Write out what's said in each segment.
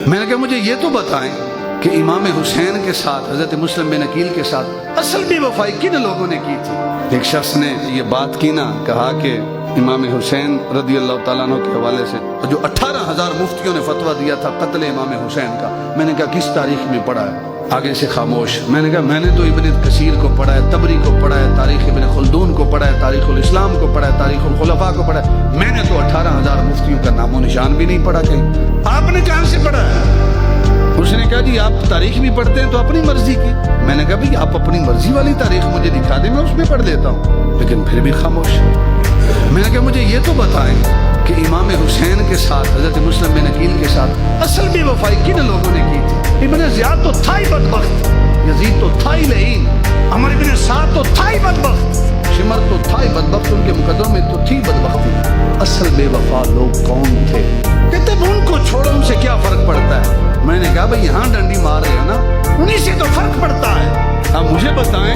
میں نے کہا مجھے یہ تو بتائیں کہ امام حسین کے ساتھ حضرت مسلم بن عقیل کے ساتھ اصل بے وفائی کن لوگوں نے کی تھی؟ ایک شخص نے یہ بات کی نا، کہا کہ امام حسین رضی اللہ تعالیٰ عنہ کے حوالے سے جو 18,000 مفتیوں نے فتویٰ دیا تھا قتل امام حسین کا، میں نے کہا کس تاریخ میں پڑھا ہے؟ آگے سے خاموش۔ میں نے کہا میں نے تو ابن کثیر کو پڑھا ہے، طبری کو پڑھا ہے، تاریخ ابن خلدون کو پڑھا ہے، تاریخ الاسلام کو پڑھا ہے، تاریخ الخلفاء کو پڑھا ہے، میں نے تو 18,000 مفتیوں کا نام و نشان بھی نہیں پڑھا کہیں۔ آپ نے کہاں سے پڑھا ہے؟ اس نے کہا جی آپ تاریخ بھی پڑھتے ہیں تو اپنی مرضی کی۔ میں نے کہا بھئی آپ اپنی مرضی والی تاریخ مجھے دکھا دیں، میں اس میں پڑھ لیتا ہوں، لیکن پھر بھی خاموش۔ میں نے کہا مجھے یہ تو بتائیں کہ امام حسین کے ساتھ حضرت مسلم بن عقیل کے ساتھ اصل بے وفائی کن لوگوں نے کی تھی؟ ابن زیاد تو تھا ہی بدبخت، یزید تو تھا ہی لعین، عمر بن سعد تو تھا ہی بدبخت، شمر تو تھا ہی بدبخت، ان کے مقدموں میں تو تھی بدبختی۔ اصل بے وفا لوگ کون تھے؟ کہتے ہیں ان کو چھوڑو، ان سے کیا فرق پڑتا ہے؟ میں نے کہا بھئی یہاں ڈنڈی مار رہے ہو نا، انہی سے تو فرق پڑتا ہے۔ اب مجھے بتائیں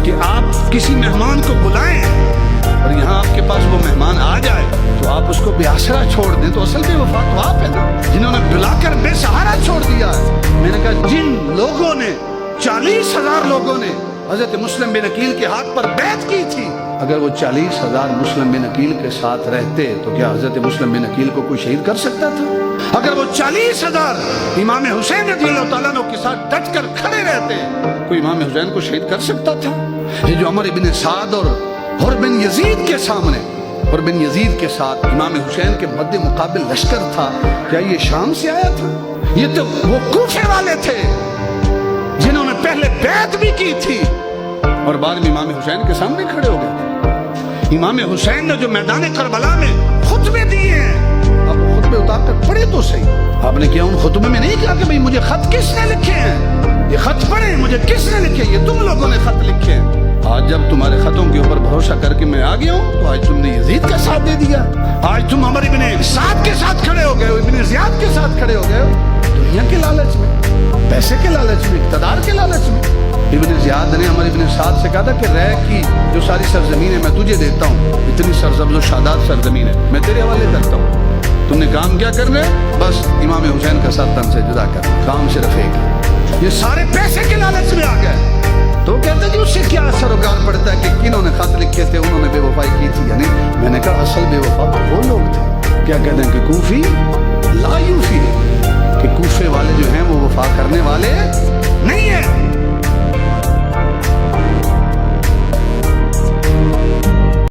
کہ آپ کسی مہمان کو بلائیں اور یہاں آپ کے پاس وہ مہمان آ جائے تو آپ اس کو بے آسرا چھوڑ دیں، تو اصل بے وفا تو آپ ہے نا، جنہوں نے بلا کر بے سہارا چھوڑ دیا ہے۔ میں نے کہا جن لوگوں نے 40,000 لوگوں نے حضرت مسلم بن عقیل کے ہاتھ پر بیعت کی تھی، اگر وہ 40,000 مسلم بن عقیل کے ساتھ رہتے تو کیا حضرت مسلم بن عقیل کو کوئی شہید کر سکتا تھا؟ اگر وہ 40,000 امام حسین رضی اللہ تعالیٰ عنہ کے ساتھ ڈٹ کر کھڑے رہتے کوئی امام حسین کو شہید کر سکتا تھا؟ یہ جو عمر بن سعد اور بن یزید کے سامنے اور بن یزید کے ساتھ امام حسین کے مد مقابل لشکر تھا، کیا یہ شام سے آیا تھا؟ یہ تو وہ کوفے والے تھے جنہوں نے پہلے بیعت بھی کی تھی اور بعد میں امام حسین کے سامنے کھڑے ہو گئے۔ امام حسین نے جو میدان کربلا میں خطبے دیے ہیں، آپ وہ خطبے اتار کر پڑھے تو صحیح۔ آپ نے کیا ان خطبے میں نہیں کہا کہ بھئی مجھے خط کس نے لکھے ہیں؟ یہ خط پڑھیں، مجھے کس نے لکھے؟ یہ تم لوگوں نے خط لکھے ہیں۔ آج جب تمہارے خطوں کے اوپر بھروسہ کر کے میں آ گیا ہوں تو آج تم نے یزید کا ساتھ دے دیا، آج تم عمر ابن سعد کے ساتھ کھڑے ہو گئے ہو، ابن زیاد کے ساتھ کھڑے ہو گئے ہو، دنیا کے لالچ میں، پیسے کے لالچ میں، اقتدار کے لالچ میں۔ ابن زیاد نے عمر ابن سعد سے کہا تھا کہ رہ کی جو ساری سرزمین ہے میں تجھے دیتا ہوں، اتنی سرسبز و شاداب سرزمین ہے میں تیرے حوالے کرتا ہوں، تم نے کام کیا کرنا ہے؟ بس امام حسین کا سر تن سے جدا کر، کام صرف ایک ہے۔ یہ سارے پیسے کے لالچ میں آ گئے تو کہتے ہیں جی اس سے کیا اثر وگار پڑتا ہے کہ کنہوں نے خط لکھے تھے انہوں نے بے وفائی کی تھی؟ یعنی میں نے کہا اصل بے وفا تو وہ لوگ تھے، کیا کہتے ہیں کہ کوفی لا یوفی، کہ کوفے والے جو ہیں وہ وفا کرنے والے نہیں ہیں۔